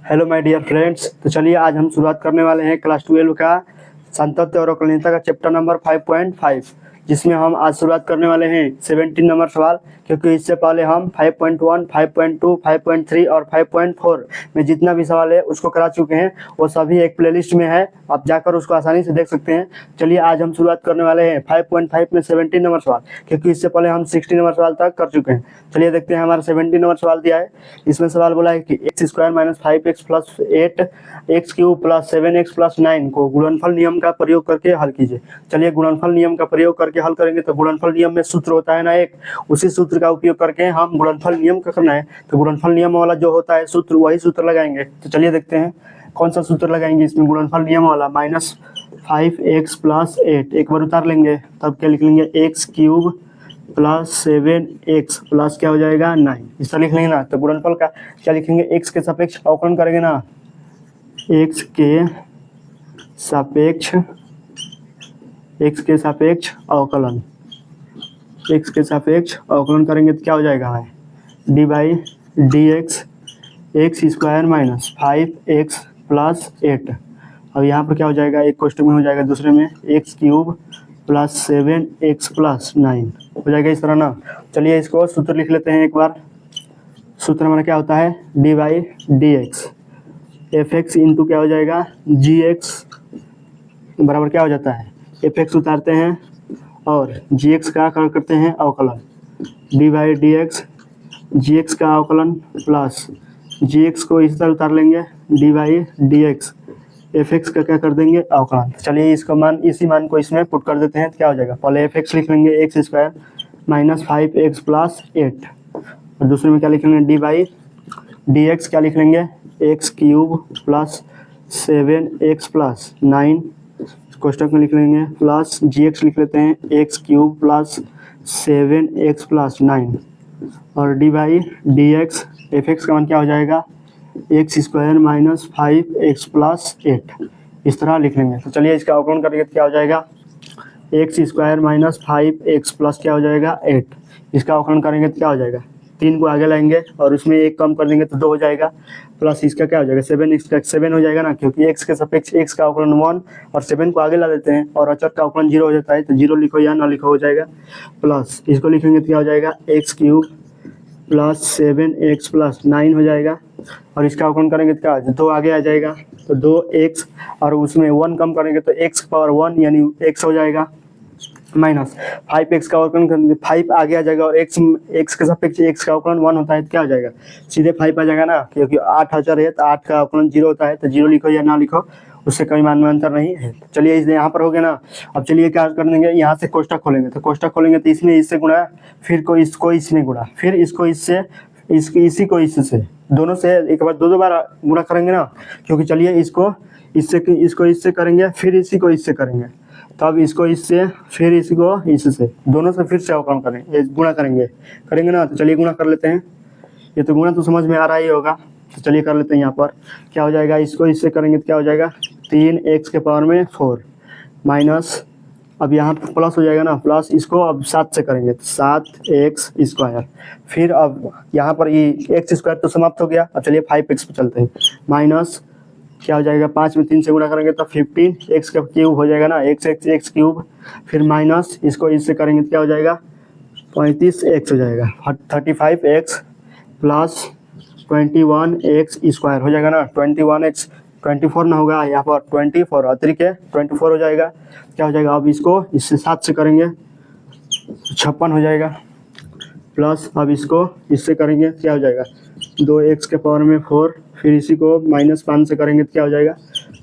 Hello my dear friends. तो चलिए आज हम शुरुआत करने वाले हैं क्लास 12 का सांतत्य और अवकलनीयता का चैप्टर नंबर 5.5, जिसमें हम आज शुरुआत करने वाले हैं 17 नंबर सवाल, क्योंकि इससे पहले हम 5.1, 5.2, 5.3 और 5.4 में जितना भी सवाल है उसको करा चुके हैं। वो सभी एक प्लेलिस्ट में है, आप जाकर उसको आसानी से देख सकते हैं। चलिए आज हम शुरुआत करने वाले हैं 5.5 में 17 नंबर सवाल, क्योंकि इससे पहले हम 60 नंबर सवाल तक कर चुके हैं। चलिए देखते हैं हमारा 17 नंबर सवाल दिया है। इसमें सवाल बोला है कि x square minus 5x plus 8 x cube plus 7x plus 9 को गुणनफल नियम का प्रयोग करके हल कीजिए। चलिए गुणनफल नियम का प्रयोग करके हल करेंगे। तो गुणनफल नियम में सूत्र होता है ना एक, उसी सूत्र का उपयोग करके हम गुणनफल नियम का करना है। तो गुणनफल नियम वाला जो होता है सूत्र, वही सूत्र लगाएंगे। तो चलिए देखते हैं कौन सा सूत्र लगाएंगे इसमें। गुणनफल नियम वाला माइनस 5x प्लस 8 एक बार उतार लेंगे, तब क्या लिख लेंगे x cube plus 7x plus क्या हो जाएगा 9, इस तरह लिख लेंगे ना। तो गुणनफल का क्या लिखेंगे, एक्स के सापेक्ष अवकलन करेंगे ना, एक्स के सापेक्ष अवकलन, एक्स के सापेक्ष अवकलन करेंगे तो क्या हो जाएगा हमें D by D x x square minus 5x plus 8। अब यहाँ पर क्या हो जाएगा, एक क्वेश्चन में हो जाएगा, दूसरे में x cube plus 7x plus 9 हो जाएगा इस तरह ना। चलिए इसको सूत्र लिख लेते हैं एक बार। सूत्र हमारा क्या होता है, D by D x F x into क्या हो जाएगा जी एक्स बराबर क्या हो जाता है, एफ एक्स उतारते हैं और जी एक्स का करते हैं अवकलन, d by D x g x का अवकलन प्लस जी एक्स को इस तरह उतार लेंगे, D by D x F x का क्या कर देंगे अवकलन। चलिए इसका मान, इसी मान को इसमें पुट कर देते हैं तो क्या हो जाएगा, पहले एफ एक्स लिख लेंगे x square minus 5x plus 8 और दूसरे में क्या लिख लेंगे डी बाई डी एक्स क्या लिख लेंगे x cube plus 7x plus 9 कोष्टक में लिख लेंगे प्लस जी एक्स लिख लेते हैं x cube plus 7x plus 9 और D by D x F x का मान क्या हो जाएगा x square minus 5x plus 8, इस तरह लिख लेंगे। तो चलिए इसका अवकलन करेंगे तो क्या हो जाएगा, x square minus 5x plus क्या हो जाएगा 8, इसका अवकलन करेंगे तो क्या हो जाएगा, 3 को आगे लाएंगे और उसमें 1 कम कर देंगे तो 2 हो जाएगा, प्लस इसका क्या हो जाएगा 7x का 7 हो जाएगा ना, क्योंकि x के सापेक्ष x का अवकलन 1 और 7 को आगे ला देते हैं और अचर का अवकलन 0 हो जाता है, तो 0 लिखो या ना लिखो हो जाएगा, प्लस इसको लिखेंगे तो क्या हो जाएगा x cube plus 7x plus 9 हो जाएगा और इसका अवकलन करेंगे तो क्या हो जाएगा, 2 आगे आ जाएगा तो 2x और उसमें 1 कम करेंगे तो x पावर 1 यानी x हो जाएगा माइनस 5x का अवकलन करेंगे 5 आगे आ जाएगा और x के सापेक्ष x का अवकलन 1 होता है तो क्या हो जाएगा, सीधे 5 आ जाएगा ना, क्योंकि 8 अचर है तो 8 का अवकलन 0 होता है, तो 0 लिखो या ना लिखो उससे कोई मान में अंतर नहीं है। चलिए इस यहाँ पर हो गया ना। अब चलिए क्या कर देंगे, यहाँ से कोष्टक खोलेंगे, तो कोष्टक खोलेंगे तो इसमें इससे गुणा, फिर को इसको इसमें गुणा, फिर इसको इससे, इसी को इससे, दोनों से एक बार दो बार गुणा करेंगे ना, क्योंकि चलिए इसको इससे करेंगे, फिर इसी को इससे करेंगे, तब इसको इससे, फिर इसको इससे, दोनों से फिर से अवकलन करेंगे, गुणा करेंगे ना। तो चलिए गुणा कर लेते हैं, ये तो गुणा तो समझ में आ रहा ही होगा, तो चलिए कर लेते हैं। यहाँ पर क्या हो जाएगा, इसको इससे करेंगे तो क्या हो जाएगा 3x के पावर में 4 माइनस, अब यहाँ पर प्लस हो जाएगा ना, प्लस इसको अब 7 से करेंगे तो 7x स्क्वायर, फिर अब यहाँ पर ये एक्स स्क्वायर तो समाप्त हो गया। अब चलिए 5x पे चलते हैं, माइनस क्या हो जाएगा 5 में 3 से गुणा करेंगे तो 15x का क्यूब हो जाएगा ना, x क्यूब, फिर माइनस इसको इससे करेंगे तो क्या हो जाएगा 35x हो जाएगा, 35x प्लस 21x स्क्वायर हो जाएगा ना, 21x 24 ना होगा यहाँ पर 24 अतिरिक्त 24 हो जाएगा, क्या हो जाएगा, अब इसको इससे 7 से करेंगे 56 हो जाएगा, प्लस अब इसको इससे करेंगे क्या हो जाएगा 2x के पावर में 4, फिर इसी को माइनस 5 से करेंगे तो क्या हो जाएगा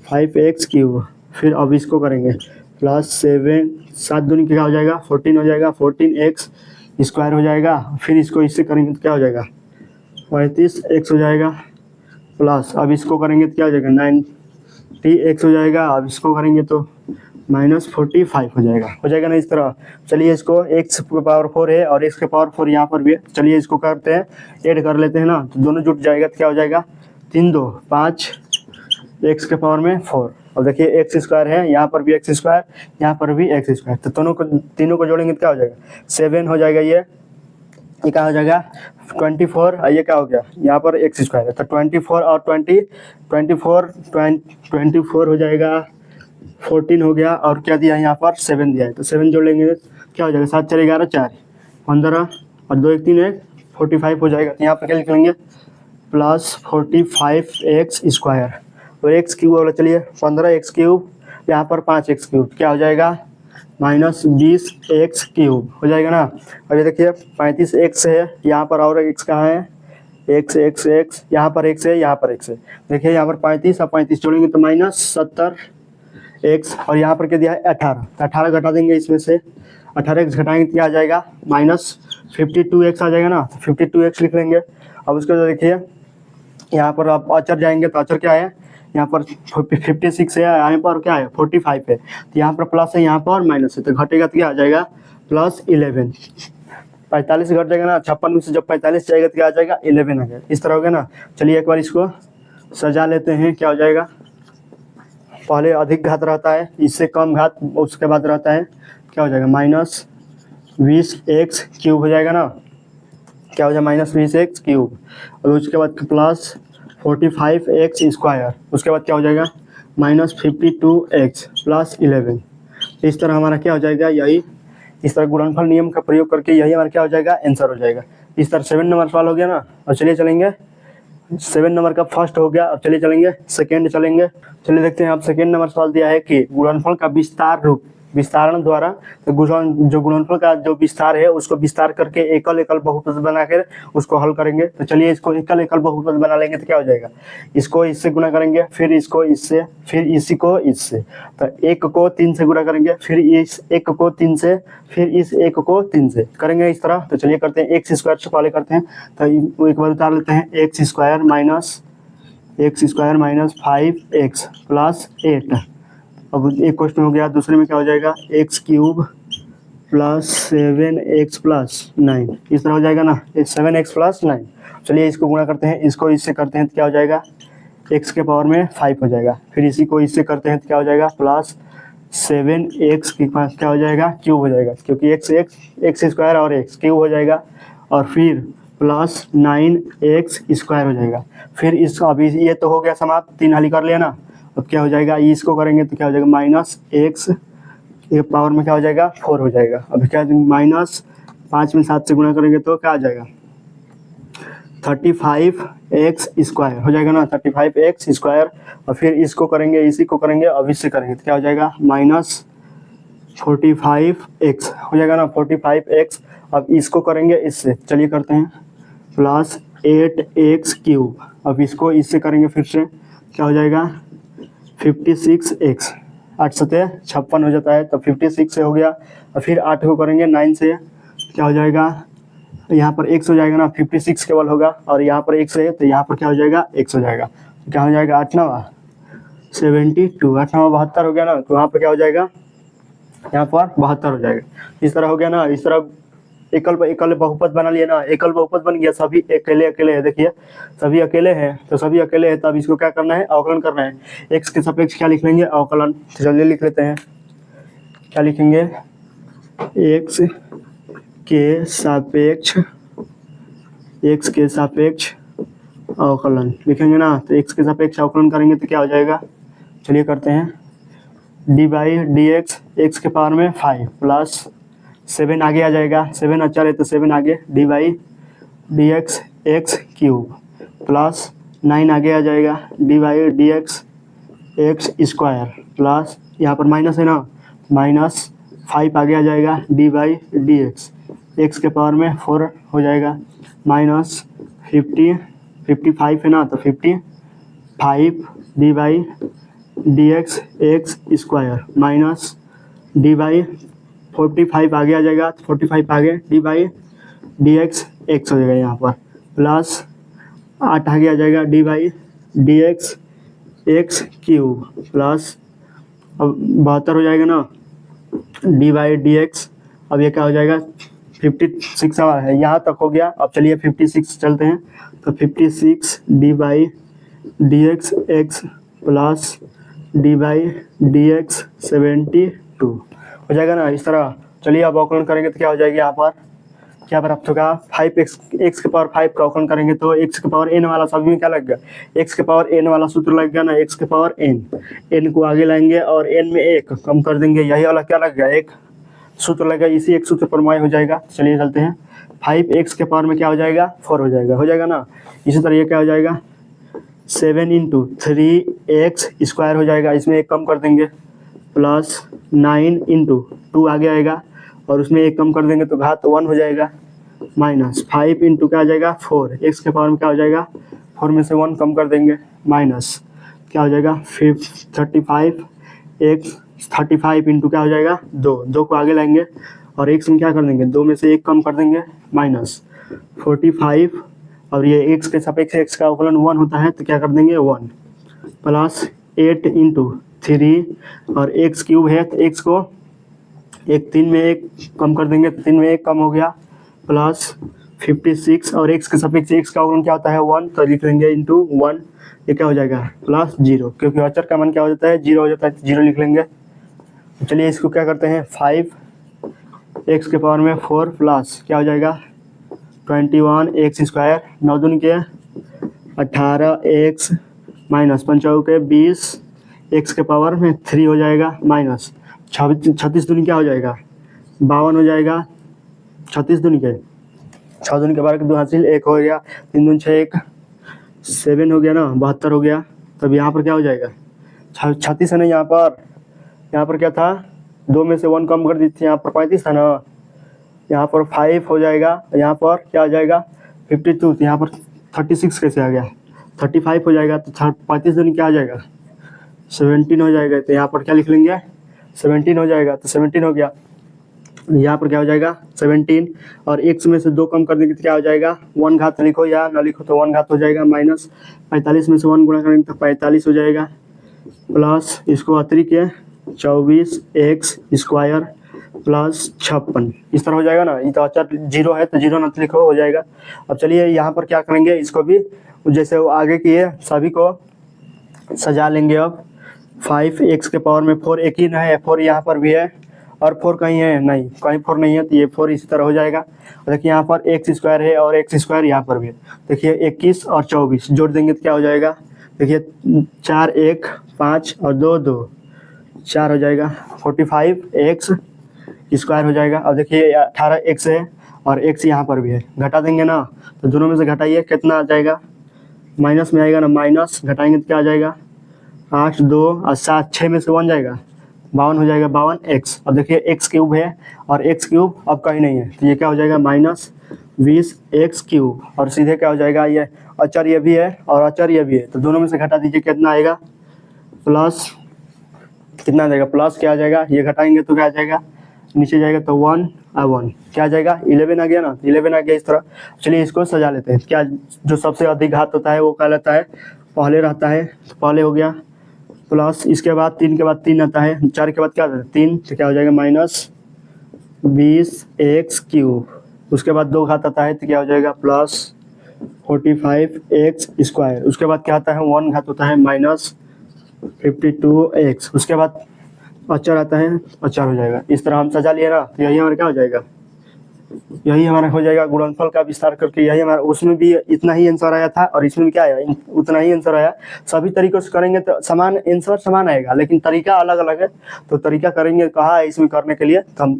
5x क्यूब, फिर अब इसको करेंगे प्लस 7 दूनी क्या हो जाएगा 14 हो जाएगा, 14x स्क्वायर हो जाएगा, फिर इसको इससे करेंगे तो क्या हो जाएगा 35x हो जाएगा, प्लस अब इसको करेंगे तो क्या हो जाएगा 90x हो जाएगा, अब इसको करेंगे तो माइनस 45 हो जाएगा ना इस तरह। चलिए इसको x के पावर 4 है और x के पावर 4 यहाँ पर भी है, चलिए इसको करते हैं, ऐड कर लेते हैं ना, तो दोनों जुट जाएगा तो क्या हो जाएगा 3 2 5 x के पावर में 4। अब देखिए एक्स स्क्वायर है, यहाँ पर भी एक्स स्क्वायर, यहाँ पर भी एक्स स्क्वायर, तो तीनों को जोड़ेंगे तो क्या हो जाएगा 7 हो जाएगा ये, ये क्या हो जाएगा 24 और ये क्या हो गया यहाँ पर एक्स स्क्वायर है, तो 24 और 24 हो जाएगा 14 हो गया, और क्या दिया है यहाँ पर 7 दिया है, तो 7 जोड़ लेंगे क्या हो जाएगा 7 4 11 4 15 और 2 1 3 1 45 हो जाएगा। तो यहाँ पर क्या लिख लेंगे प्लस 45 एक्स स्क्वायर और एक्स क्यूब वाला चलिए 15 एक्स क्यूब, यहाँ पर 5 एक्स क्यूब क्या हो जाएगा माइनस 20 एक्स क्यूब हो जाएगा ना। अब ये देखिए 35 एक्स है, यहाँ पर और एक्स कहाँ है एक्स एक्स एक्स, यहाँ पर एक्स है यहाँ पर एक्स है, देखिए यहाँ पर 35 और 35 जोड़ेंगे तो माइनस 70 एक्स, और यहाँ पर क्या दिया है 18, तो 18 घटा देंगे इसमें से 18 एक्स घटाएंगे तो क्या आ जाएगा माइनस 52 एक्स आ जाएगा ना, तो 52 एक्स लिख लेंगे। अब उसके बाद देखिए यहाँ पर आप अचर जाएंगे तो अचर क्या है यहाँ पर 56 है, यहाँ पर क्या है 45 है, तो यहाँ पर प्लस है यहाँ पर माइनस है, तो घटेगा तो क्या आ जाएगा प्लस 11, 45 घट जाएगा ना 56 में से जब 45 जाएगा तो क्या आ जाएगा 11 आ जाएगा, इस तरह हो गया ना। चलिए एक बार इसको सजा लेते हैं, क्या हो जाएगा पहले अधिक घात रहता है, इससे कम घात उसके बाद रहता है, क्या हो जाएगा माइनस 20 एक्स क्यूब हो जाएगा ना, क्या हो जाएगा माइनस 20 एक्स क्यूब, और उसके बाद प्लस 45 एक्स स्क्वायर, उसके बाद क्या हो जाएगा माइनस 52 एक्स प्लस 11। इस तरह हमारा क्या हो जाएगा यही, इस तरह गुणनफल नियम का प्रयोग करके यही हमारा क्या हो जाएगा आंसर हो जाएगा। इस तरह 7 नंबर सवाल हो गया ना। और चलिए चलेंगे 7 नंबर का फर्स्ट हो गया, अब चलिए चलेंगे सेकेंड चलेंगे। चलिए देखते हैं, अब सेकेंड नंबर सवाल दिया है कि गुणनफल का विस्तार रूप विस्तारण द्वारा, तो गुणनफल का जो विस्तार है उसको विस्तार करके एकल एकल बहुपद बनाकर उसको हल करेंगे। तो चलिए इसको एकल एकल बहुपद बना लेंगे तो क्या हो जाएगा, इसको इससे गुणा करेंगे, फिर इसको इससे, फिर इसी को इससे, तो 1 को 3 से गुणा करेंगे, फिर इस 1 को 3 से, फिर इस 1 को 3 से करेंगे इस तरह। तो चलिए करते हैं एक्स स्क्वायर से पहले करते हैं, तो एक बार उतार लेते हैं x square minus 5x plus 8। अब एक क्वेश्चन हो गया, दूसरे में क्या हो जाएगा x cube plus 7x plus 9, इस तरह हो जाएगा ना 7x प्लस 9। चलिए इसको गुणा करते हैं, इसको इससे करते हैं तो क्या हो जाएगा x के पावर में 5 हो जाएगा, फिर इसी को इससे करते हैं तो क्या हो जाएगा प्लस 7x के पास क्या हो जाएगा क्यूब हो जाएगा, क्योंकि एक्स स्क्वायर और x क्यूब हो जाएगा, और फिर प्लस 9x स्क्वायर हो जाएगा। फिर इसका अभी ये तो हो गया समाप्त, 3 हल कर लिया ना। अब क्या हो जाएगा इसको करेंगे तो क्या हो जाएगा माइनस x ये पावर में क्या हो जाएगा 4 हो जाएगा। अब क्या माइनस 5 में 7 से गुणा करेंगे तो क्या आ जाएगा 35x स्क्वायर हो जाएगा ना, 35x स्क्वायर, और फिर इसको करेंगे इसी को करेंगे अब इससे करेंगे तो क्या हो जाएगा माइनस 45x हो जाएगा ना 45x। अब इसको करेंगे इससे, चलिए करते हैं प्लस 8x क्यूब, अब इसको इससे करेंगे फिर से क्या हो जाएगा 56x, 8 सते 56 हो जाता है, तो 56 से हो गया। और फिर 8 को करेंगे 9 से, क्या हो जाएगा यहाँ पर x हो जाएगा ना 56 केवल होगा, और यहाँ पर x है तो यहाँ पर क्या हो जाएगा x हो जाएगा, क्या हो जाएगा 8 9 72, 8 9 72 हो गया ना, तो वहाँ पर क्या हो जाएगा यहाँ पर 72 हो जाएगा। इस तरह हो गया ना, इस तरह एकल बहुपद बना लिया ना, एकल बहुपद बन गया, सभी अकेले अकेले है, देखिए सभी अकेले हैं, तो सभी अकेले हैं, तब इसको क्या करना है अवकलन करना है। x के सापेक्ष क्या लिख लेंगे अवकलन, तो चलिए लिख लेते हैं, क्या लिखेंगे x के सापेक्ष अवकलन लिखेंगे ना, तो x के सापेक्ष अवकलन करेंगे तो क्या हो जाएगा, चलिए करते हैं d by D x, x के पावर में 5 प्लस 7 आगे आ जाएगा, 7 अच्छा है तो 7 आगे, D by D x x cube plus 9 आगे आ जाएगा, d by D x x square plus यहाँ पर माइनस है ना, माइनस 5 आगे आ जाएगा, d by D x x के पावर में 4 हो जाएगा, माइनस 55 है ना, तो 55 D by D x x square minus D by 45 आगे आ जाएगा, 45 आगे D by D x x हो जाएगा यहाँ पर, प्लस 8 आगे आ जाएगा, d by D x x cube plus अब 72 हो जाएगा ना, डी बाई डी एक्स, अब ये क्या हो जाएगा 56 है, यहाँ तक हो गया। अब चलिए 56 चलते हैं, तो 56 D by D x x plus d by D x 72 हो जाएगा ना इस तरह। चलिए अब अवकलन करेंगे तो क्या हो जाएगा यहाँ पर, क्या प्राप्त होगा 5x, x के पावर 5 का अवकलन करेंगे तो x के पावर n वाला सभी में क्या लग गया, x के पावर n वाला सूत्र लग गया ना, x के पावर n को आगे लाएंगे और n में 1 कम कर देंगे, यही वाला क्या लग गया, एक सूत्र लग गया, इसी एक सूत्र पर माय हो जाएगा। चलिए चलते हैं, 5x के पावर में क्या हो जाएगा 4 हो जाएगा ना। इसी तरह ये क्या हो जाएगा 7 × 3x स्क्वायर हो जाएगा, इसमें 1 कम कर देंगे, प्लस 9 × 2 आगे आएगा और उसमें 1 कम कर देंगे तो घात 1 हो जाएगा, माइनस 5 × क्या आ जाएगा 4, x के पावर में क्या हो जाएगा 4 में से 1 कम कर देंगे, माइनस क्या हो जाएगा 35 × क्या हो जाएगा 2 को आगे लाएंगे और x में क्या कर देंगे 2 में से 1 कम कर देंगे, माइनस 45 और ये x के सापेक्ष x का अवकलन 1 होता है तो क्या कर देंगे 1, प्लस 8 × 3 और x क्यूब है तो x को 3 में 1 कम कर देंगे, 3 में 1 कम हो गया, प्लस 56 और x के सापेक्ष x का अवकलन क्या होता है 1 तो लिख लेंगे इंटू 1, ये क्या हो जाएगा प्लस 0, क्योंकि अचर का मान क्या हो जाता है 0 हो जाता है तो 0 लिख लेंगे। तो चलिए इसको क्या करते हैं 5x के पावर में 4 प्लस क्या हो जाएगा 21x स्क्वायर, 9 दूनी के 18x माइनस 5 के 20 x के पावर में 3 हो जाएगा, माइनस 36 दूनी क्या हो जाएगा 52 हो जाएगा, 36 दूनी के 6 दूनी के 12 के 2 हासिल 1 हो गया, 3 दूनी 6 1 7 हो गया ना, 72 हो गया। तब यहाँ पर क्या हो जाएगा 36 है ना, यहाँ पर क्या था 2 में से 1 कम कर दी थी, यहाँ पर 35 है ना, यहाँ पर 5 हो जाएगा, यहाँ पर क्या आ जाएगा 52, तो यहाँ पर 36 कैसे आ गया 35 हो जाएगा, तो 35 दूनी क्या आ जाएगा 17 हो जाएगा, तो यहाँ पर क्या लिख लेंगे 17 हो जाएगा, तो 17 हो गया, यहाँ पर क्या हो जाएगा 17 और x में से 2 कम कर देंगे तो क्या हो जाएगा 1 घात लिखो या ना लिखो तो 1 घात हो जाएगा, माइनस 45 में से 1 गुणा करेंगे तो 45 हो जाएगा, प्लस इसको अतिरिक्त के 24x स्क्वायर प्लस 56 इस तरह हो जाएगा ना। ये तो अचर 0 है तो 0 ना लिखो हो जाएगा। अब चलिए यहाँ पर क्या करेंगे, इसको भी जैसे वो आगे किए सभी को सजा लेंगे। अब 5x के पावर में 4 एक ही ना है, 4 यहाँ पर भी है और 4 कहीं है नहीं, कहीं 4 नहीं है तो ये 4 इसी तरह हो जाएगा। देखिए यहाँ पर x स्क्वायर है और x स्क्वायर यहाँ पर भी है, देखिए 21 और 24 जोड़ देंगे तो क्या हो जाएगा, देखिए 4 1 5 और 2 2 4 हो जाएगा, 45x स्क्वायर हो जाएगा। अब देखिए 18x है और x यहाँ पर भी है, घटा देंगे ना तो दोनों में से घटाइए कितना आ जाएगा, माइनस में आएगा ना, माइनस घटाएंगे तो क्या आ जाएगा 8 2 और 7 6 में से 1 जाएगा 52 हो जाएगा, 52x। अब देखिए x क्यूब है और x क्यूब अब कहीं नहीं है तो ये क्या हो जाएगा माइनस 20x क्यूब, और सीधे क्या हो जाएगा ये अचर ये भी है और अचर ये भी है तो दोनों में से घटा दीजिए कितना आएगा, प्लस कितना आ जाएगा, प्लस क्या आ जाएगा, ये घटाएंगे तो क्या आ जाएगा नीचे जाएगा तो 1 और 1 क्या आ जाएगा 11 आ गया ना, 11 आ गया इस तरह। चलिए इसको सजा लेते हैं, क्या जो सबसे अधिक घात होता है वो क्या रहता है पहले रहता है, तो पहले हो गया, प्लस इसके बाद 3 के बाद 3 आता है, 4 के बाद क्या आता है 3 तो क्या हो जाएगा माइनस 20x क्यूब, उसके बाद 2 घात आता है तो क्या हो जाएगा प्लस 45x स्क्वायर, उसके बाद क्या आता है 1 घात होता है माइनस 52x, उसके बाद अचर आता है अचर हो जाएगा। इस तरह हम सजा लिए ना तो यही हमारा क्या हो जाएगा, यही हमारा हो जाएगा गुणनफल का विस्तार करके, यही हमारा उसमें भी इतना ही आंसर आया था और इसमें भी क्या आया उतना ही आंसर आया। सभी तरीकों से करेंगे तो समान आंसर समान आएगा, लेकिन तरीका अलग अलग है, तो तरीका करेंगे कहा है इसमें करने के लिए, तो हम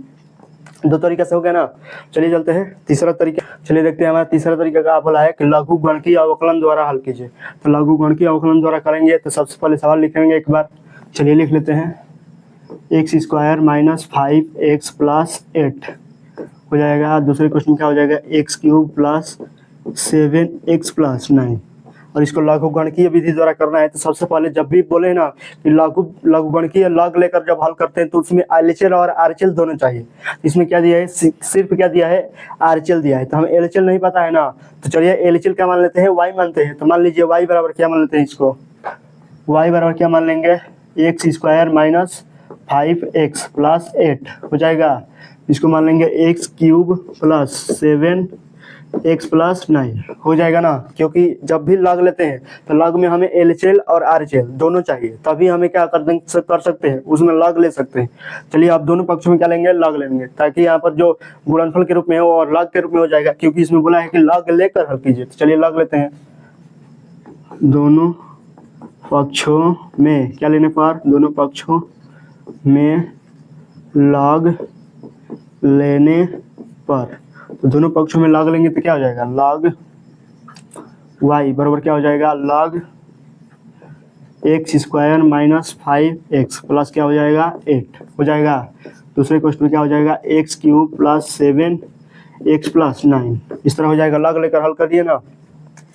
2 तरीका से हो गया ना। चलिए चलते हैं तीसरा तरीका, चलिए देखते हैं हमारा तीसरा तरीका का बोला है कि लघु गणकीय अवकलन द्वारा हल कीजिए। तो लघु गणकीय अवकलन द्वारा करेंगे तो सबसे पहले सवाल लिखेंगे एक बार, चलिए लिख लेते हैं x square minus 5x plus 8 हो जाएगा। दूसरे क्वेश्चन क्या हो जाएगा x cube plus 7x plus 9, और इसको लघु गणकीय विधि द्वारा करना है। तो सबसे पहले जब भी बोले ना कि लघु गणकीय लग लेकर जब हल करते हैं तो उसमें LHL और RHL दोनों चाहिए। इसमें क्या दिया है, सिर्फ क्या दिया है RHL दिया है, तो हमें LHL नहीं पता है ना, तो चलिए LHL क्या मान लेते हैं y मानते हैं। तो मान लीजिए y बराबर क्या मान लेते हैं, इसको y बराबर क्या मान लेंगे x square minus 5x plus 8 हो जाएगा। इसको मान लेंगे x cube plus 7 x plus 9 हो जाएगा ना, क्योंकि जब भी लॉग लेते हैं तो लॉग में हमें LHL और RHL दोनों चाहिए, तभी हमें क्या कर सकते हैं, उसमें लॉग ले सकते हैं। चलिए आप दोनों पक्षों में क्या लेंगे, लॉग लेंगे, ताकि यहाँ पर जो गुणनफल के रूप में हो और लॉग के रूप में हो जाएगा, क्योंकि इसमें बोला है कि लॉग लेकर हल कीजिए। तो चलिए लॉग लेते हैं। दोनों पक्षों में क्या लेने पर, दोनों पक्षों में लॉग लेने पर, तो दोनों पक्षों में लॉग लेंगे तो क्या हो जाएगा, लॉग y बराबर क्या हो जाएगा, log x square minus 5x plus क्या हो जाएगा 8 हो जाएगा। दूसरे क्वेश्चन में क्या हो जाएगा, x cube plus 7x plus 9, इस तरह हो जाएगा। लॉग लेकर हल करिए ना।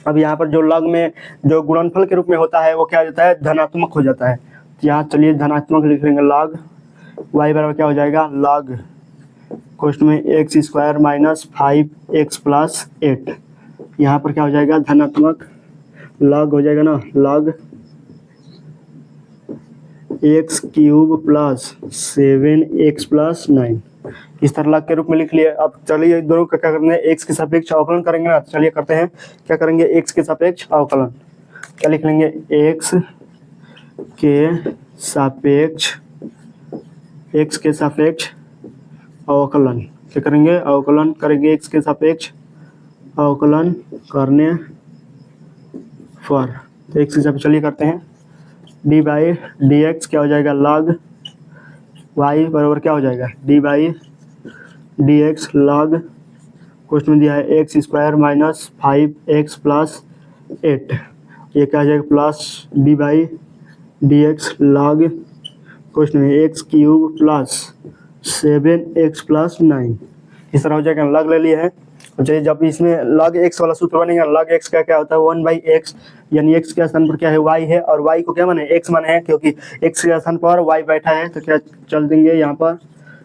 अब यहाँ पर जो लॉग में जो गुणनफल के रूप में होता है वो क्या हो जाता है, धनात्मक हो जाता है। यहाँ चलिए धनात्मक लिख लेंगे, लॉग y बराबर क्या हो जाएगा, लॉग क्वेश्चन में x square minus 5x plus 8, यहाँ पर क्या हो जाएगा, धनात्मक लॉग हो जाएगा ना, log x cube plus 7x plus 9, इस तरह लॉग के रूप में लिख लिए। अब चलिए दोनों का क्या करना है, एक्स के सापेक्ष अवकलन करेंगे ना। चलिए करते हैं, क्या करेंगे, एक्स के सापेक्ष अवकलन, क्या लिख लेंगे, एक्स के सापेक्ष अवकलन, क्या करेंगे, अवकलन करेंगे एक्स के सापेक्ष अवकलन करने पर। तो एक्स के सापेक्ष चलिए करते हैं, डी बाई डी एक्स क्या हो जाएगा, लॉग वाई बराबर क्या हो जाएगा, d by D x log question में दिया है x square minus 5x plus 8, ये क्या हो जाएगा, plus d by D x log question में x cube plus 7x plus 9, इस तरह हो जाएगा। लॉग ले लिए हैं। चलिए जब इसमें लॉग एक्स वाला सूत्र बनेगा, लॉग एक्स का क्या होता है, 1/x, यानी एक्स के स्थान पर क्या है, y है, और y को क्या माने, x माने हैं, क्योंकि x के स्थान पर y बैठा है, तो क्या चल देंगे यहाँ पर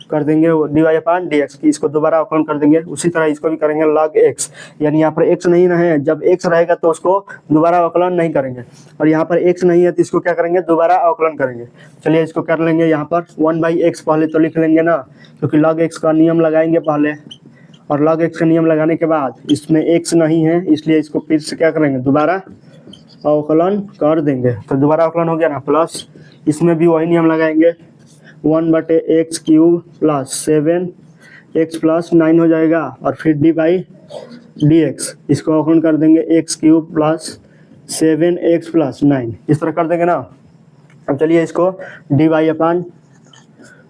कर देंगे dy अपॉन dx की, इसको दोबारा अवकलन कर देंगे। उसी तरह इसको भी करेंगे log x, यानी यहाँ पर x नहीं है, जब x रहेगा तो उसको दोबारा अवकलन नहीं करेंगे, और यहाँ पर x नहीं है तो इसको क्या करेंगे, दोबारा अवकलन करेंगे। चलिए इसको कर लेंगे, यहाँ पर 1/x पहले तो लिख लेंगे ना, क्योंकि log x का नियम लगाएंगे पहले, और log x का नियम लगाने के बाद इसमें x नहीं है, इसलिए इसको फिर से क्या करेंगे, दोबारा अवकलन कर देंगे। तो दोबारा अवकलन हो गया ना, प्लस इसमें भी वही नियम लगाएंगे, 1/x cube plus 7x plus 9 हो जाएगा, और फिर डी बाई डी एक्स, इसको अवकलन कर देंगे x cube plus 7x plus 9, इस तरह कर देंगे ना। अब चलिए इसको डी बाई अपॉन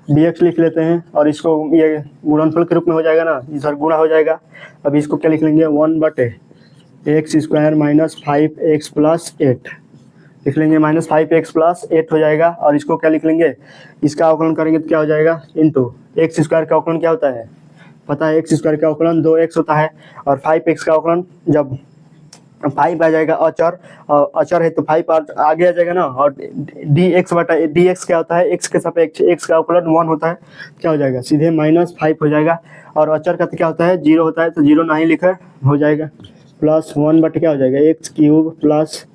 dx लिख लेते हैं, और इसको ये गुणनफल के रूप में हो जाएगा ना, इधर गुणा हो जाएगा। अब इसको क्या लिख लेंगे, 1/x square minus 5x plus 8 लिख लेंगे, माइनस 5x प्लस 8 हो जाएगा। और इसको क्या लिख लेंगे, इसका अवकलन करेंगे तो क्या हो जाएगा, इंटू एक्स स्क्वायर का अवकलन क्या होता है, पता है, एक्स स्क्वायर का अवकलन 2x होता है, और 5x का अवकलन जब 5 आ जाएगा, अचर है तो 5 आगे आ जाएगा ना, और dx क्या होता है, x के सापेक्ष x का अवकलन 1 होता है, क्या हो जाएगा, सीधे -5 हो जाएगा। और अचर का तो क्या होता है, 0 होता है, तो 0 नहीं लिखा हो जाएगा, प्लस 1 क्या हो जाएगा, x cube plus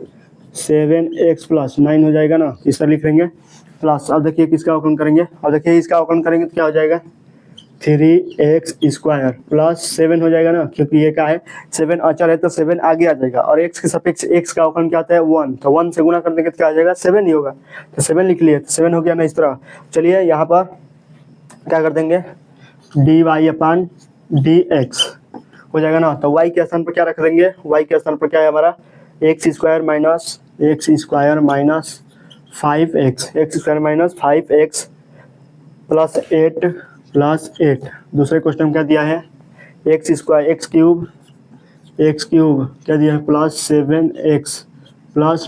7x plus 9 हो जाएगा ना, इस तरह लिख लेंगे। प्लस अब देखिए किसका अवकलन करेंगे, अब देखिए इसका अवकलन करेंगे तो क्या हो जाएगा, 3x स्क्वायर प्लस 7 हो जाएगा ना, क्योंकि ये क्या है, 7 अचर है तो 7 आगे आ जाएगा, और x के सापेक्ष x का अवकलन क्या होता है, 1, तो 1 से गुणा कर देंगे तो क्या आ जाएगा, 7 ही होगा, तो 7 लिख लिए, तो 7 हो गया ना इस तरह। चलिए यहाँ पर क्या कर देंगे, dy अपॉन dx हो जाएगा ना, तो y के स्थान पर क्या रख देंगे, y के स्थान पर क्या है हमारा, x square minus 5x plus 8 दूसरे क्वेश्चन में क्या दिया है, एक्स क्यूब क्या दिया है, प्लस 7x प्लस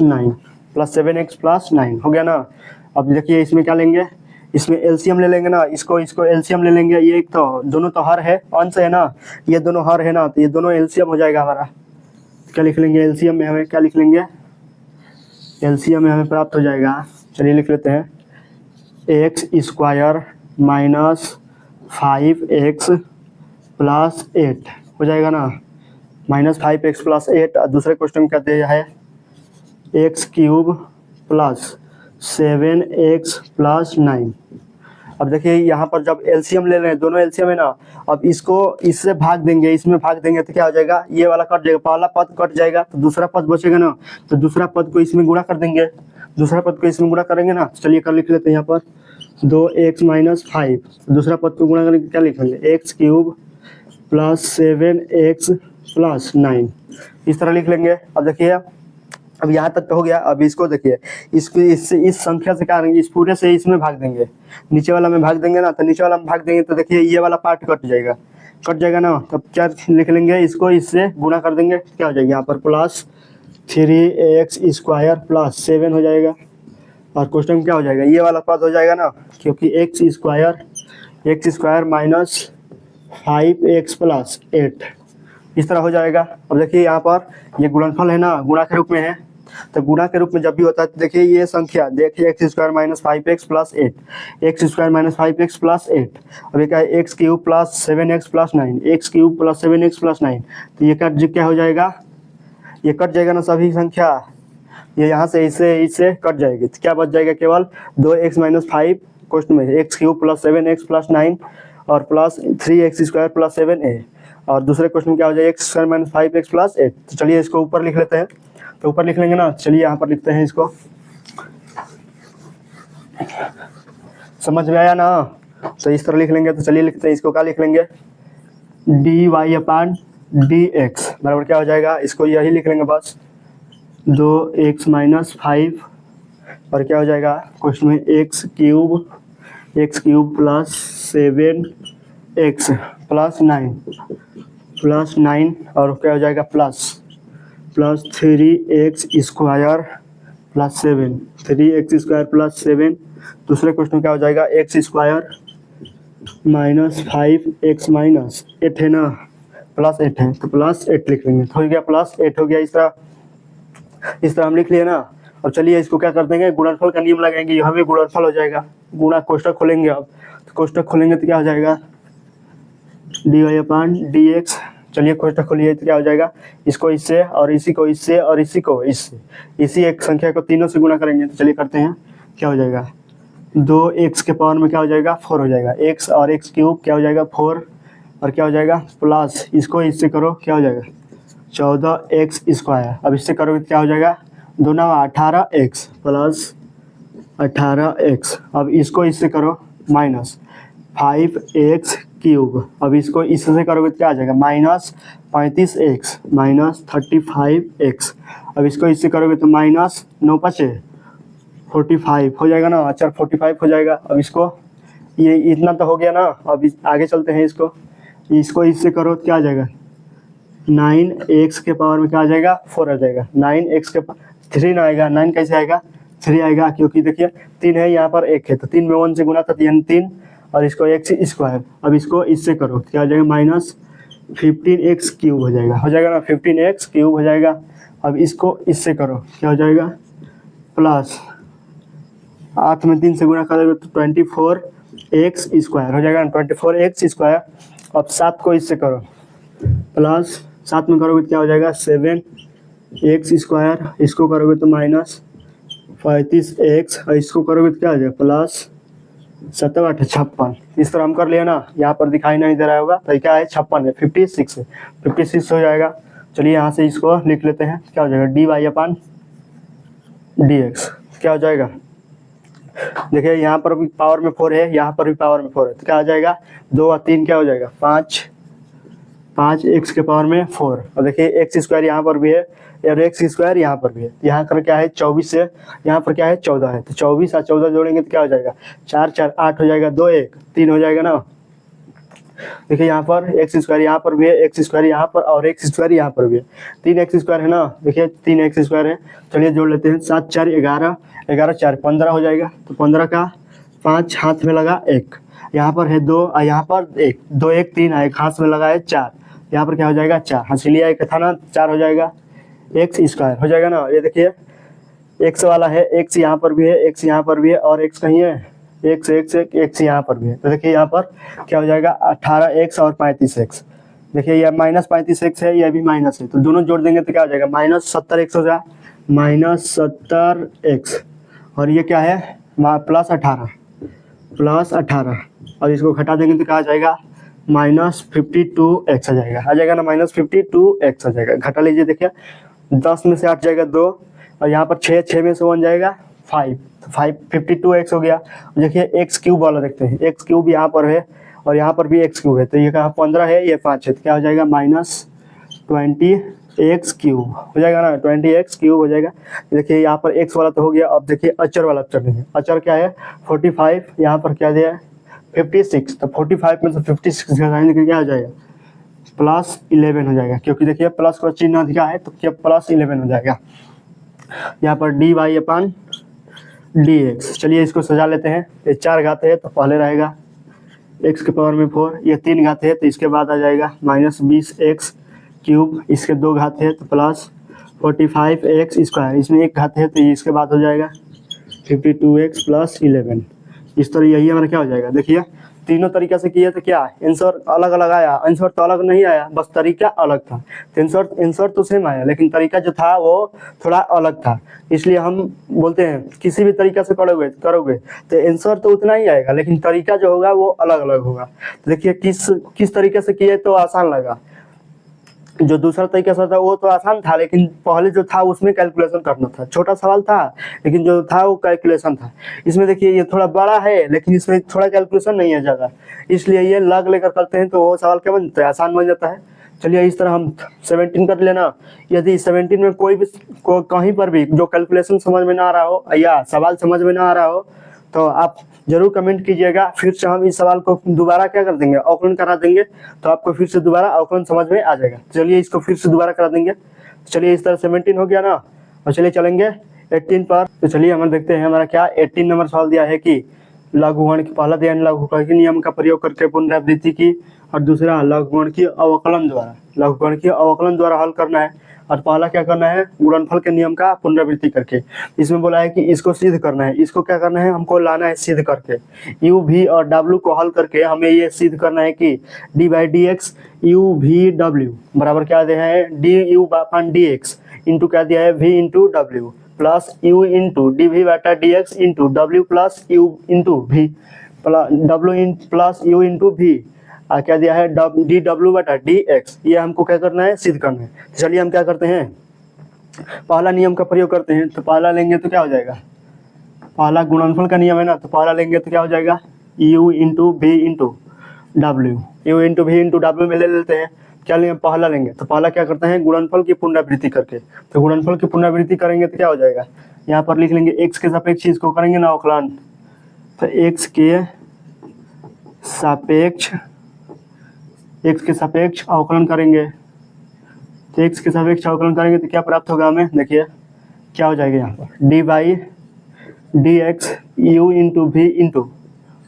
9 हो गया ना। अब देखिए इसमें क्या लेंगे, इसमें एलसीएम ले लेंगे ना, इसको एलसीएम ले लेंगे, ये एक तो दोनों तो हर है, अंश है ना, ये दोनों हर है ना, तो ये दोनों एलसीएम हो जाएगा हमारा। क्या लिख लेंगे, एलसीएम में हमें क्या लिख लेंगे, एलसीएम में हमें प्राप्त हो जाएगा, चलिए लिख लेते हैं, x square minus 5x plus 8 हो जाएगा ना, -5x प्लस 8। दूसरे क्वेश्चन में क्या दिया है, x cube plus 7x plus 9। अब देखिए यहाँ पर जब एलसीएम ले रहे हैं, दोनों एलसीएम है ना, अब इसको इससे भाग देंगे, इसमें भाग देंगे तो क्या हो जाएगा, ये वाला कट जाएगा, पहला पद कट जाएगा तो दूसरा पद बचेगा ना, तो दूसरा पद को इसमें गुणा कर देंगे, दूसरा पद को इसमें गुणा करेंगे ना। चलिए कर लिख लेते हैं यहाँ पर 2x माइनस 5, दूसरा पद को गुणा करके क्या लिखेंगे, x cube plus 7x plus 9, इस तरह लिख लेंगे। अब देखिए अब यहाँ तक तो हो गया। अब इसको देखिए, इसको इससे इस संख्या से क्या करेंगे, इस पूरे से इसमें भाग देंगे, नीचे वाला में भाग देंगे ना, तो नीचे वाला में भाग देंगे तो देखिए ये वाला पार्ट कट जाएगा ना, तब क्या लिख लेंगे, इसको इससे गुणा कर देंगे, क्या हो जाएगा यहाँ पर प्लस 3x स्क्वायर प्लस 7 हो जाएगा। और क्वेश्चन में क्या हो जाएगा, ये वाला पद हो जाएगा ना, क्योंकि x square minus 5x plus 8 इस तरह हो जाएगा। अब देखिए यहाँ पर ये गुणनफल है ना, गुणा के रूप में है, तो गुणा के रूप में जब भी होता है तो देखिए ये संख्या, देखिए x square minus 5x plus 8, x square minus 5x plus 8, अब ये क्या है, x cube plus 7x plus 9, x cube plus 7x plus 9, तो ये क्या हो जाएगा, ये कट जाएगा ना सभी संख्या, ये यहाँ से इससे कट जाएगी, तो क्या बच जाएगा, केवल 2x माइनस 5 क्वेश्चन में x cube plus 7x plus 9 और plus 3x square plus 7a, और दूसरे क्वेश्चन में क्या हो जाएगा, x square minus 5x plus 8। तो चलिए इसको ऊपर लिख लेते हैं, तो ऊपर लिख लेंगे ना, चलिए यहाँ पर लिखते हैं इसको, समझ में आया ना, तो इस तरह लिख लेंगे। तो चलिए लिखते हैं इसको, क्या लिख लेंगे, dy अपान dx बराबर क्या हो जाएगा, इसको यही लिख लेंगे बस, 2x माइनस 5 और क्या हो जाएगा क्वेश्चन में x cube plus 7x plus 9 और क्या हो जाएगा plus 3x square plus 7, 3x square plus 7। दूसरे क्वेश्चन में क्या हो जाएगा, x square minus 5x minus 8 है ना, प्लस 8 है तो प्लस 8 लिख लेंगे, तो हो गया प्लस 8 हो गया। इस तरह हम लिख लिए ना। और चलिए इसको क्या कर देंगे, गुणनफल का नियम लगाएंगे, यहाँ भी गुणनफल हो जाएगा, गुणा कोष्टक खोलेंगे। अब तो कोष्टक खोलेंगे तो क्या हो जाएगा, dy अपान dx, चलिए कोष्टक खोलिए तो क्या हो जाएगा, इसको इससे और इसी को इससे और इसी को इससे, इसी एक संख्या को तीनों से गुणा करेंगे। तो चलिए करते हैं, क्या हो जाएगा, 2x के पावर में क्या हो जाएगा 4 हो जाएगा, x और x क्यूब क्या हो जाएगा 4 और क्या हो जाएगा प्लस इसको इससे करो क्या हो जाएगा 14x स्क्वायर। अब इससे करोगे तो क्या हो जाएगा, 2 9 18x प्लस 18x। अब इसको इससे करो माइनस 5x क्यूब, अब इसको इससे करोगे तो क्या आ जाएगा माइनस 35x माइनस 35x। अब इसको इससे करोगे तो माइनस 9 5 45 हो जाएगा ना, अच्छा 45 हो जाएगा। अब इसको ये इतना तो हो गया ना, अब आगे चलते हैं, इसको इससे करो तो क्या आ जाएगा 9x के पावर में क्या आ जाएगा 4 आ जाएगा, 9x के 3 ना आएगा, 9 कैसे आएगा 3 आएगा, क्योंकि देखिए 3 है यहाँ पर 1 है, तो 3 में 1 से गुना था यानी 3 और इसको x स्क्वायर। अब इसको इससे करो क्या हो जाएगा माइनस 15x क्यूब हो जाएगा ना, 15x क्यूब हो जाएगा। अब इसको इससे करो क्या हो जाएगा प्लस 8 में 3 से गुना करोगे तो 24x स्क्वायर हो जाएगा, 24x स्क्वायर। अब 7 को इससे करो प्लस 7 में करोगे तो क्या हो जाएगा 7x स्क्वायर, इसको करोगे तो माइनस 35x और इसको करोगे तो क्या हो जाएगा प्लस 7 8 56। इस तरह हम कर लिया ना, यहाँ पर दिखाई नहीं दे रहा होगा तो क्या है 56 है, 56 है, 56 हो जाएगा। चलिए यहाँ से इसको लिख लेते हैं, क्या हो जाएगा dy अपान dx क्या हो जाएगा, देखिए यहाँ पर भी पावर में 4 है, यहाँ पर भी पावर में 4 है, तो क्या आ जाएगा 2 और 3 क्या हो जाएगा 5 x के पावर में 4। और देखिए एक्स स्क्वायर यहाँ पर भी है और एक्स स्क्वायर यहाँ पर भी है, यहाँ पर क्या है 24 है, यहाँ पर क्या है 14 है, तो 24 और 14 जोड़ेंगे तो क्या हो जाएगा 4 4 8 हो जाएगा, 2 1 3 हो जाएगा ना। देखिए यहाँ पर एक्स स्क्वायर यहाँ पर भी है, एक्स स्क्वायर यहाँ पर और एक्स स्क्वायर यहाँ पर भी है, 3x स्क्वायर है ना, देखिए 3x स्क्वायर है। चलिए जोड़ लेते हैं, 7 4 11 11 4 15 हो जाएगा, तो 15 का 5 हाथ में लगा 1, यहाँ पर है 2 और यहाँ पर 1 2 1 3 एक हाथ में लगा है 4, यहाँ पर क्या हो जाएगा 4 हाथ लिया एक था ना 4 हो जाएगा, एक्स स्क्वायर हो जाएगा ना। ये देखिए एक्स वाला है, एक्स यहाँ पर भी है, एक्स यहाँ पर भी है और एक्स कहीं है, एक्स यहाँ पर भी है, तो देखिए यहाँ पर क्या हो जाएगा 18x और 35x। देखिए यह माइनस 35x है, यह भी माइनस है, तो दोनों जोड़ देंगे तो क्या हो जाएगा माइनस 70x हो जाएगा, माइनस 70x और ये क्या है प्लस 18 प्लस 18 और इसको घटा देंगे तो क्या आ जाएगा -52x आ जाएगा ना, -52x आ जाएगा। घटा लीजिए, देखिए 10 में से 8 जाएगा 2 और यहाँ पर 6 में से 1 जाएगा 5, तो 52x हो गया। देखिए एक्स क्यूब वाला देखते हैं, एक्स क्यूब यहाँ पर है और यहाँ पर भी एक्स क्यूब है, तो ये कहाँ 15 है, ये 5 है, तो क्या हो जाएगा -20x क्यूब हो जाएगा ना, 20x क्यूब हो जाएगा। देखिए यहाँ पर x वाला तो हो गया, अब देखिए अचर वाला चलेंगे। अचर क्या है 45, यहाँ पर क्या दिया है 56, तो 45 में से 56 घटाएंगे तो क्या हो जाएगा +11 हो जाएगा, क्योंकि देखिए प्लस का चिन्ह अधिका है तो क्या +11 हो जाएगा। यहाँ पर dy/dx, चलिए इसको सजा लेते हैं। ये 4 घात है तो पहले रहेगा x के पावर में 4, ये 3 घात है तो इसके बाद आ जाएगा -20x क्यूब, इसके 2 घात है तो +45x स्क्वायर, इसमें 1 घात है तो इसके बाद हो जाएगा 52x + 11। इस तरह यही हमारा क्या हो जाएगा। देखिए तीनों तरीका से किए तो क्या आंसर अलग अलग आया, आंसर तो अलग नहीं आया, बस तरीका अलग था। आंसर तो सेम आया लेकिन तरीका जो था वो थोड़ा अलग था, इसलिए हम बोलते हैं किसी भी तरीका से करोगे तो आंसर तो उतना ही आएगा लेकिन तरीका जो होगा वो अलग अलग होगा। तो देखिए किस तरीके से किए तो आसान लगा। जो दूसरा तरीका से था वो तो आसान था लेकिन पहले जो था उसमें कैलकुलेशन करना था, छोटा सवाल था लेकिन जो था वो कैलकुलेशन था। इसमें देखिए ये थोड़ा बड़ा है लेकिन इसमें थोड़ा कैलकुलेशन नहीं है ज़्यादा, इसलिए ये लग लेकर करते हैं तो वो सवाल क्या बन जाता है, आसान बन जाता है। चलिए इस तरह हम 17 कर लेना। यदि 17 में कोई भी कहीं पर भी जो कैलकुलेशन समझ में ना आ रहा हो या सवाल समझ में ना आ रहा हो तो आप जरूर कमेंट कीजिएगा, फिर से हम इस सवाल को दोबारा क्या कर देंगे अवकलन करा देंगे, तो आपको फिर से दोबारा अवकलन समझ में आ जाएगा। चलिए इसको फिर से दोबारा करा देंगे। चलिए इस तरह 17 हो गया ना, और चलिए चलेंगे 18 पर। तो चलिए हम देखते हैं हमारा क्या 18 नंबर सवाल दिया है कि लघुगुणन की पहला दिया लघुगुणन के नियम का प्रयोग करके पुनरावृत्ति की, और दूसरा लघुगुणन की अवकलन द्वारा हल करना है, और पहला क्या करना है गुणनफल के नियम का पुनरावृत्ति करके। इसमें बोला है कि इसको सिद्ध करना है, इसको क्या करना है हमको लाना है सिद्ध करके, u v और w को हल करके हमें ये सिद्ध करना है कि d/dx u v w बराबर क्या दिया है du/dx इंटू क्या दिया है v into w plus u into dv/dx into w plus u into v plus u into v क्या दिया है dw/dx, ये हमको क्या करना है सिद्ध करना है। तो चलिए हम क्या करते हैं पहला नियम का प्रयोग करते हैं। तो पहला लेंगे तो क्या हो जाएगा, पहला गुणनफल का नियम है ना, तो पहला लेंगे तो क्या हो जाएगा u into v into w, u into v into w में ले लेते हैं। क्या लेंगे पहला लेंगे तो पहला क्या करते हैं गुणनफल की पुनरावृत्ति करके, तो गुणनफल की पुनरावृत्ति करेंगे तो क्या हो जाएगा, यहाँ पर लिख लेंगे x के सापेक्ष इसको करेंगे ना अवकलन, तो x के सापेक्ष अवकलन करेंगे, तो x के सापेक्ष अवकलन करेंगे तो क्या प्राप्त होगा हमें, देखिए क्या हो जाएगा यहाँ पर d/dx u into v into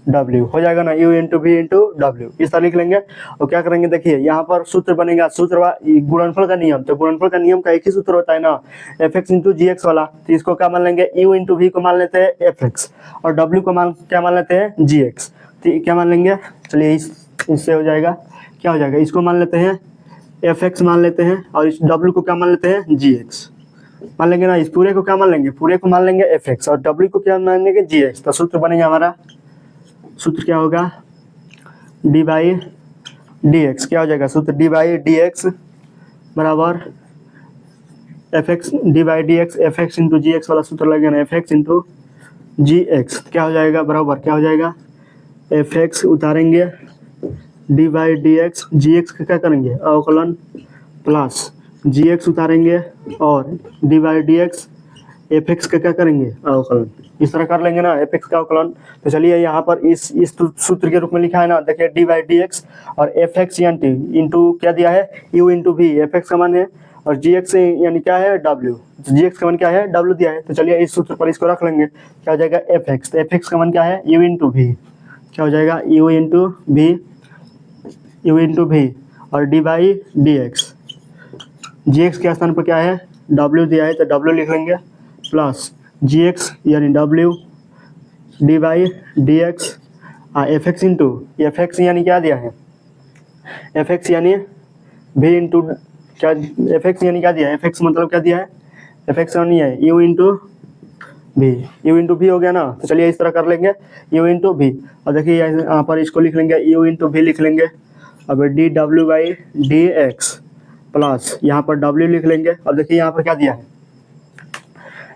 w हो जाएगा ना, u into v into w इस तरह लिख लेंगे। और क्या करेंगे देखिए यहाँ पर सूत्र बनेगा, गुणनफल का नियम, तो गुणनफल का नियम का एक ही सूत्र होता है ना fx इंटू gx वाला, तो इसको क्या मान लेंगे u इंटू v को मान लेते हैं fx और w को क्या मान लेते हैं gx, तो क्या मान लेंगे चलिए इससे हो जाएगा क्या हो जाएगा, इसको मान लेते हैं fx मान लेते हैं और इस w को क्या मान लेते हैं gx मान लेंगे ना, इस पूरे को क्या मान लेंगे, पूरे को मान लेंगे fx और w को क्या मान लेंगे gx। तो सूत्र बनेगा हमारा, सूत्र क्या होगा d/dx, क्या हो जाएगा सूत्र d/dx बराबर fx d/dx fx into gx वाला सूत्र लगेगा ना, fx इंटू gx क्या हो जाएगा बराबर क्या हो जाएगा fx उतारेंगे d/dx gx का क्या करेंगे अवकलन प्लस gx उतारेंगे और d/dx fx का क्या करेंगे अवकलन, इस तरह कर लेंगे ना fx का अवकलन। तो चलिए यहाँ पर इस सूत्र के रूप में लिखा है ना, देखिए d/dx और fx इंटू क्या दिया है u इंटू v, fx का मान है और gx यानी क्या है w, gx का मान क्या है w दिया है। तो चलिए इस सूत्र पर इसको रख लेंगे, क्या हो जाएगा fx, तो fx का मान क्या है u इंटू v, क्या हो जाएगा u इंटू v और d/dx gx के स्थान पर क्या है w दिया है तो w लिख लेंगे प्लस gx यानी w d/dx fx into fx यानी क्या दिया है fx यानी v इंटू क्या, fx यानी क्या दिया है, fx मतलब क्या दिया है fx यानी है u इंटू भी, u इंटू भी हो गया ना। तो चलिए इस तरह कर लेंगे u इंटू भी, और देखिए यहाँ पर इसको लिख लेंगे u इंटू भी लिख लेंगे। अब D W by D x plus यहाँ पर w लिख लेंगे। अब देखिए यहाँ पर क्या दिया है,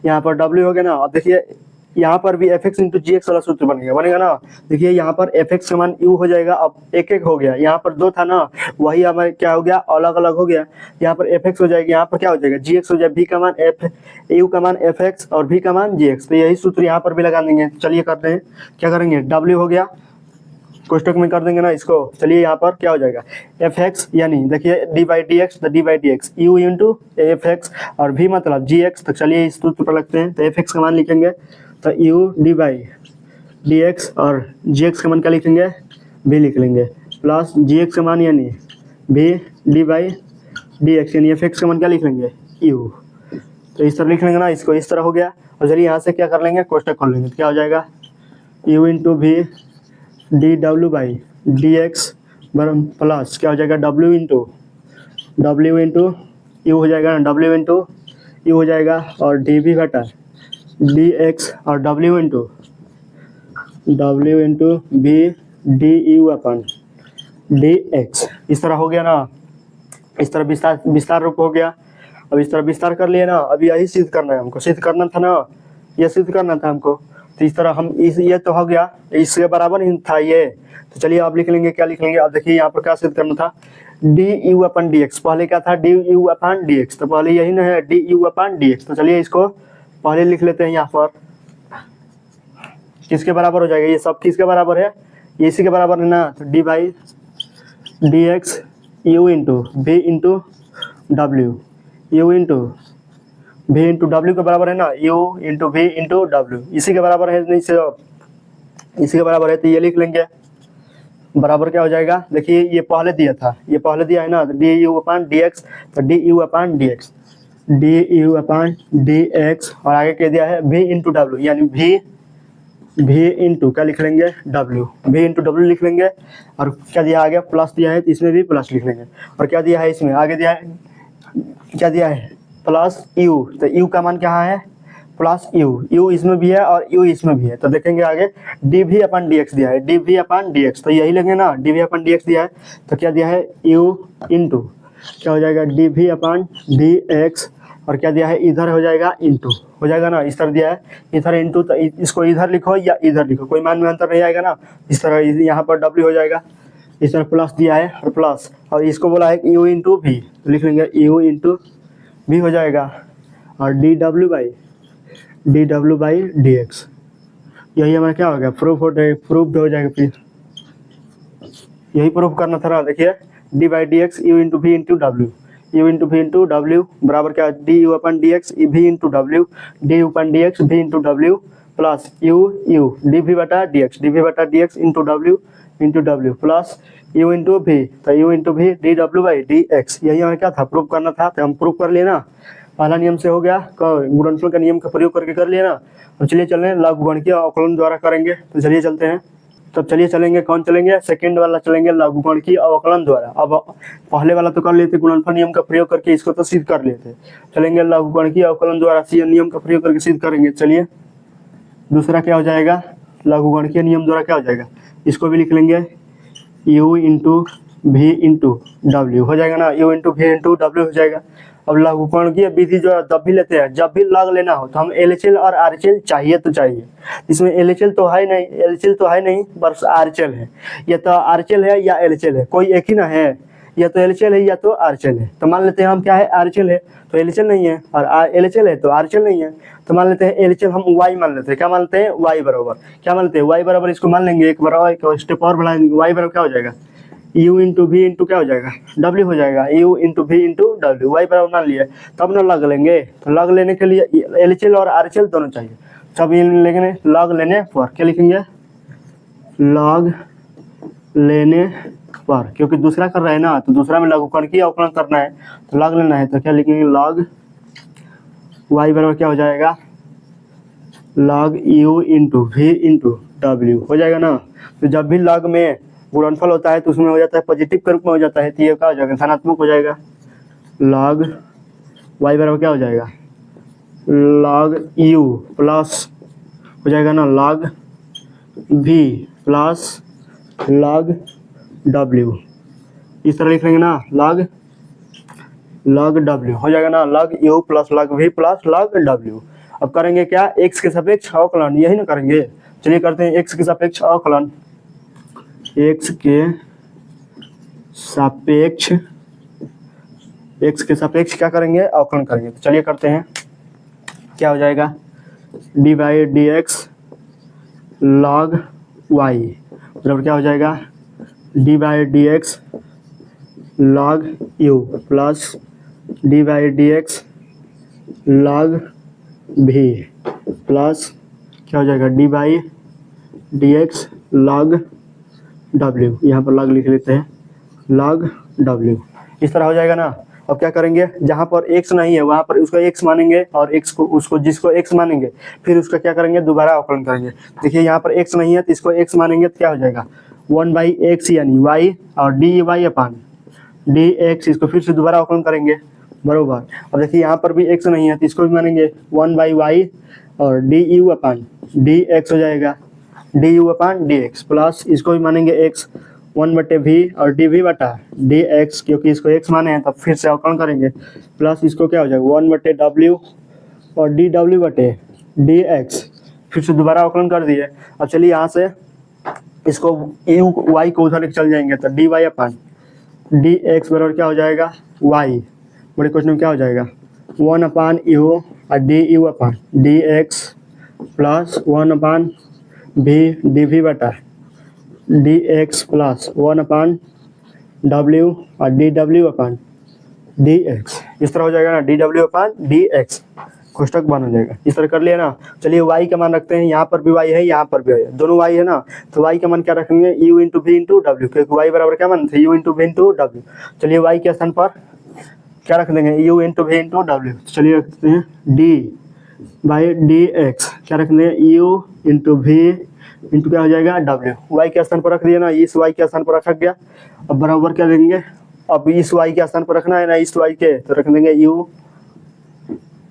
यहाँ पर w हो गया ना। अब देखिए यहाँ पर भी एफ एक्स इंटू जी एक्स वाला सूत्र बनेगा ना। देखिए यहाँ पर एफ एक्स का मान u हो जाएगा, अब एक एक हो गया, यहाँ पर दो था ना, वही हमारे क्या हो गया, अलग अलग हो गया। यहाँ पर एफ एक्स हो जाएगा, यहाँ पर क्या हो जाएगा, जी एक्स हो जाएगा, v का मान एफ, u का मान एफ एक्स और v का मान जी एक्स। तो यही सूत्र यहाँ पर भी लगा देंगे। चलिए करते हैं, क्या करेंगे, w हो गया, कोष्टक में कर देंगे ना इसको। चलिए यहाँ पर क्या हो जाएगा, एफ एक्स यानी देखिए डी बाई डी एक्स, तो d by D x u into F x और भी मतलब जी एक्स। तो चलिए इस सूत्र पर लगते हैं। तो एफ एक्स का मान लिखेंगे तो U D by D x और जी एक्स का मान क्या लिखेंगे, भी लिख लेंगे, प्लस जी एक्स का मान यानी भी डी बाई डी एक्स यानी एफ एक्स का मान क्या लिख लेंगे, यू। तो इस तरह लिख लेंगे ना इसको, इस तरह हो गया। और चलिए यहाँ से क्या कर लेंगे, कोष्टक खोल लेंगे। तो क्या हो जाएगा, यू इंटू भी D W by D x plus क्या हो जाएगा, डब्ल्यू इंटू यू हो जाएगा ना, डब्ल्यू इंटू यू हो जाएगा, और डी भी बटा डी एक्स और डब्ल्यू into b d u upon d x. इस तरह हो गया ना, इस तरह विस्तार रूप हो गया। अब इस तरह विस्तार कर लिए ना, अभी यही सिद्ध करना है हमको, सिद्ध करना था ना, ये सिद्ध करना था हमको। तो इस तरह हम इस ये तो हो गया, इसके बराबर ही था ये। तो चलिए आप लिख लेंगे, क्या लिख लेंगे, अब देखिए यहाँ पर क्या सिद्ध करना था, D u upon d x, पहले क्या था, D u upon d x, तो पहले यही ना है, D u upon d x. तो चलिए इसको पहले लिख लेते हैं, यहाँ पर किसके बराबर हो जाएगा, ये सब किसके बराबर है, ये इसी के बराबर है ना। तो d by D x u into v into डब्ल्यू, यू इंटू v इंटू डब्ल्यू के बराबर है ना, u इंटू वी इंटू डब्ल्यू, इसी के बराबर है, नहीं सिर्फ इसी के बराबर है। तो ये लिख लेंगे, बराबर क्या हो जाएगा, देखिए ये पहले दिया था, ये पहले दिया है ना, तो d u upon d x, तो d u upon d x, d u upon d x, और आगे क्या दिया है, v इंटू डब्ल्यू यानी v इंटू क्या लिख लेंगे, w, v इंटू डब्ल्यू लिख लेंगे। और क्या दिया आगे, प्लस दिया है, तो इसमें भी प्लस लिख लेंगे। और क्या दिया है इसमें, आगे दिया है, क्या दिया है, प्लस यू, तो यू का मान क्या है, प्लस यू इसमें भी है और यू इसमें भी है। तो देखेंगे आगे d v upon d x दिया है, d v upon d x, तो यही लेंगे ना, d v upon d x दिया है। तो क्या दिया है, यू इंटू क्या हो जाएगा, d v upon d x, और क्या दिया है, इधर हो जाएगा इंटू, हो जाएगा ना, इस तरह दिया है, इधर इंटू, तो इसको इधर लिखो या इधर लिखो, कोई मान में अंतर नहीं आएगा ना। इस तरह यहाँ पर डब्ल्यू हो जाएगा, इस तरह प्लस दिया है और प्लस, और इसको बोला है यू इंटू भी, तो लिख लेंगे यू इंटू भी हो जाएगा, और D W by D x. यही हमारा क्या हो गया, प्रूफ हो जाएगा। फिर यही प्रूफ करना था ना, देखिए d by D x u into v into डब्ल्यू, यू इंटू भी इंटू डब्ल्यू बराबर क्या, d u upon d x v into डब्ल्यू, d u upon d x v into डब्ल्यू, प्लस यू डी भी बटा डी एक्स इंटू डब्ल्यू plus you into v, तो यू इंटू भी D W by D x. यही हमें क्या था, प्रूफ करना था। तो हम प्रूफ कर लिए ना, पहला नियम से हो गया, गुणनफल का नियम का प्रयोग करके कर लिए ना। और चलिए चल रहे हैं लघुगणकीय अवकलन द्वारा करेंगे। तो चलिए चलते हैं, तब चलिए चलेंगे, कौन चलेंगे, सेकंड वाला चलेंगे, लघुगणकीय अवकलन द्वारा। अब पहले वाला तो कर लेते, गुणनफल नियम का प्रयोग करके इसको तो सिद्ध कर लेते, चलेंगे लघुगणकीय अवकलन द्वारा नियम का प्रयोग करके सिद्ध करेंगे। चलिए दूसरा क्या हो जाएगा, लघुगणकीय नियम द्वारा क्या हो जाएगा, इसको भी लिख लेंगे, u into v into W हो जाएगा ना, u into v into W हो जाएगा। अब लघुगणकीय विधि जो जब भी लेते हैं, जब भी लग लेना हो तो हम एलएचएल और आरएचएल चाहिए तो चाहिए। इसमें एलएचएल तो है नहीं, बस आरएचएल है। या तो आरएचएल है या एलएचएल है, कोई एक ही ना है, या तो एलएचएल है या तो आरएचएल है। तो मान लेते हैं हम क्या है, आरएचएल है तो एलएचएल नहीं है, और एलएचएल है तो आरएचएल नहीं है। तो मान लेते हैं एलएचएल हम y मान लेते हैं, क्या मान लेते हैं, y बराबर, क्या मान लेते हैं, y बराबर, इसको मान लेंगे एक बार, एक स्टेप और बढ़ाएंगे, y बराबर क्या हो जाएगा, u इंटू भी इंटू क्या हो जाएगा, w हो जाएगा, u into v into W, y बराबर मान लिया। तब ना लग लेंगे, तो लग लेने के लिए एलएचएल और आरएचएल दोनों चाहिए। सब लेंगे, लग लेने पर क्या लिखेंगे, लग लेने पर, क्योंकि दूसरा कर रहे हैं ना, तो दूसरा में लघुगणकीय अवकलन करना है तो लग लेना है। तो क्या लिखेंगे, लग y बराबर क्या हो जाएगा, लग u into v into W हो जाएगा ना। तो जब भी लग में गुणनफल होता है तो उसमें हो जाता है पॉजिटिव के रूप में हो जाता है, तो ये क्या हो जाएगा, धनात्मक हो जाएगा। लग y बराबर क्या हो जाएगा, log u प्लस हो जाएगा ना log v plus log w, इस तरह लिख लेंगे ना log w हो जाएगा ना log u plus log v plus log w। अब करेंगे क्या, x के सापेक्ष अवकलन, यही ना करेंगे। चलिए करते हैं x के सापेक्ष अवकलन, x के सापेक्ष क्या करेंगे, अवकलन करेंगे। तो चलिए करते हैं, क्या हो जाएगा d by D x log y बराबर क्या हो जाएगा d by D x log u plus d by D x log भी प्लस क्या हो जाएगा d by D x log डब्ल्यू, यहाँ पर लॉग लिख लेते हैं लॉग डब्ल्यू, इस तरह हो जाएगा ना। अब क्या करेंगे, जहाँ पर x नहीं है वहाँ पर उसको x मानेंगे और x को उसको जिसको x मानेंगे फिर उसका क्या करेंगे, दोबारा अवकलन करेंगे। देखिए यहाँ पर x नहीं है तो इसको x मानेंगे तो क्या हो जाएगा 1/x यानी y और डी वाई अपान डी एक्स, इसको फिर से दोबारा अवकलन करेंगे बरोबर। अब देखिए यहाँ पर भी x नहीं है तो इसको भी मानेंगे 1/y और d u upon d x हो जाएगा D u upon d x plus इसको भी मानेंगे x 1/v और dv बटा dx, क्योंकि इसको x माने हैं तब फिर से अवकलन करेंगे प्लस इसको क्या हो जाएगा 1/w और dw बटे dx, फिर से दोबारा अवकलन कर दिए। अब चलिए यहाँ से इसको u y को उधर चल जाएंगे तो dy अपान dx बराबर क्या हो जाएगा y, बड़े क्वेश्चन में क्या हो जाएगा 1/u और du अपान dx प्लस 1/v dv बटा dx प्लस 1/w और dw अपान dx, इस तरह हो जाएगा ना dw अपान dx, कोष्टक बन हो जाएगा। इस तरह कर लिया ना। चलिए y का मान रखते हैं, यहाँ पर भी y है यहाँ पर भी y है, दोनों y है ना, तो y का मान क्या रखेंगे u into v into W, क्योंकि y बराबर क्या मान थे u into v into W. चलिए y के स्थान पर क्या रख देंगे u into v into W, चलिए रखते हैं d बाई डी एक्स, क्या रख देंगे u इंटू v इंटू क्या हो जाएगा डब्ल्यू, वाई के स्थान पर रख दिया ना, इस वाई के स्थान पर रखा गया। अब बराबर क्या देंगे, अब इस वाई के स्थान पर रखना है ना इस वाई के, तो रख देंगे u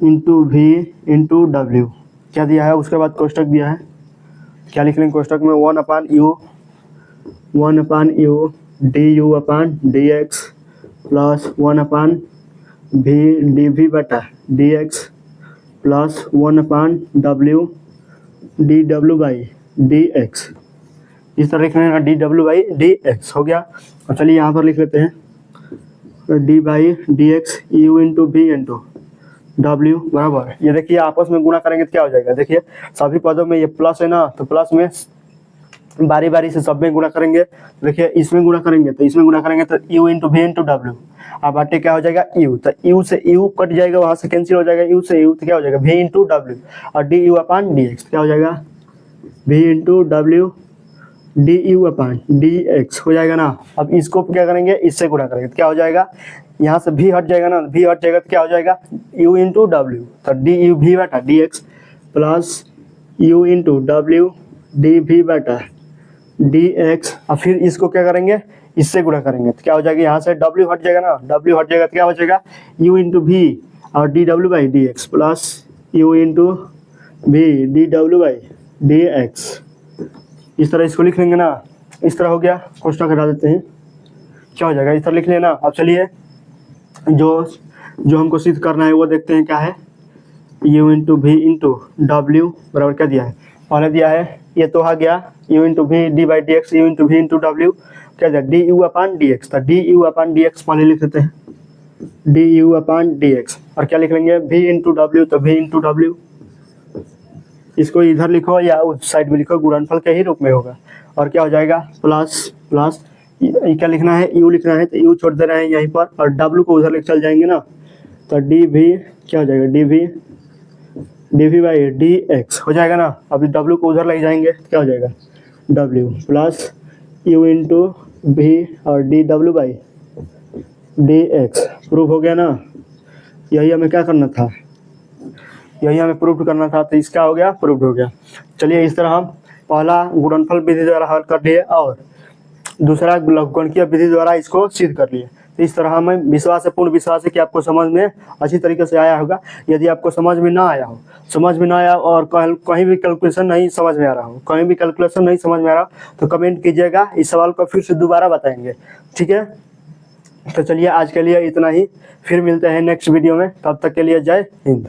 इंटू वी इंटू डब्ल्यू, क्या दिया है उसके बाद कोष्टक दिया है, क्या लिख लेंगे कोष्टक में 1/u d u upon d x plus 1/v d v बटा d x plus 1/w d W by D x, इस तरह लिख लेना d W by D x हो गया। और चलिए यहाँ पर लिख लेते हैं d by D x u into v into डब्ल्यू बराबर, ये देखिए आपस में गुणा करेंगे तो क्या हो जाएगा, देखिए सभी पदों में ये प्लस है ना, तो प्लस में बारी बारी से सब में गुणा करेंगे। देखिए इसमें गुणा करेंगे तो इसमें गुणा करेंगे तो यू इंटू वी इंटू डब्ल्यू, अब बाटे क्या हो जाएगा यू, तो यू से यू कट जाएगा, वहाँ से कैंसिल हो जाएगा, यू से यू तो क्या हो जाएगा वी इंटू डब्ल्यू और d u upon d x, क्या हो जाएगा वी इंटू डब्ल्यू d u upon d x हो जाएगा ना। अब इसको क्या करेंगे, इससे गुणा करेंगे तो क्या हो जाएगा, यहाँ से भी हट जाएगा ना, भी हट जाएगा तो क्या हो जाएगा u इंटू डब्ल्यू, तो डी यू भी बटा d x plus you into डब्ल्यू डी भी बटा डी एक्स। अब फिर इसको क्या करेंगे, इससे गुणा करेंगे तो क्या हो जाएगा, यहाँ से w हट जाएगा ना, w हट जाएगा तो क्या हो जाएगा u इंटू भी और D W by D x plus you into भी D W by D x, इस तरह इसको लिख लेंगे ना। इस तरह हो गया, कोष्टक हटा देते हैं, क्या हो जाएगा इस तरह लिख लेना। अब चलिए जो हमको सिद्ध करना है वो देखते हैं क्या है, u इंटू वी इंटू डब्ल्यू बराबर क्या दिया है, पहले दिया है ये तो आ गया u into v d by D x u into v into डब्ल्यू, क्या दिया d u upon d x, तो d u upon d x पहले लिख देते हैं d u upon d x, और क्या लिख लेंगे v इंटू डब्ल्यू, तो v इंटू डब्ल्यू, इसको इधर लिखो या उस साइड में लिखो, गुणनफल के ही रूप में होगा। और क्या हो जाएगा प्लस प्लस क्या लिखना है u लिखना है तो u छोड़ दे रहे हैं यहीं पर, और w को उधर लेकर चल जाएंगे ना, तो डी वी क्या हो जाएगा d v by D x हो जाएगा ना। अभी w को उधर ले जाएंगे तो क्या हो जाएगा w plus u into v और D W by D x, proof हो गया ना। यही हमें क्या करना था, यही हमें प्रूफ करना था, तो इसका हो गया प्रूफ हो गया। चलिए इस तरह हम पहला गुणनफल विधि द्वारा हल कर लिए और दूसरा लघुगणकीय विधि द्वारा इसको सिद्ध कर लिए। तो इस तरह हमें विश्वास है, पूर्ण विश्वास है कि आपको समझ में अच्छी तरीके से आया होगा। यदि आपको समझ में ना आया हो, और कहीं भी कैलकुलेशन नहीं समझ में आ रहा हो, तो कमेंट कीजिएगा, इस सवाल को फिर से दोबारा बताएंगे, ठीक है। तो चलिए आज के लिए इतना ही, फिर मिलते हैं नेक्स्ट वीडियो में, तब तक के लिए जय हिंद।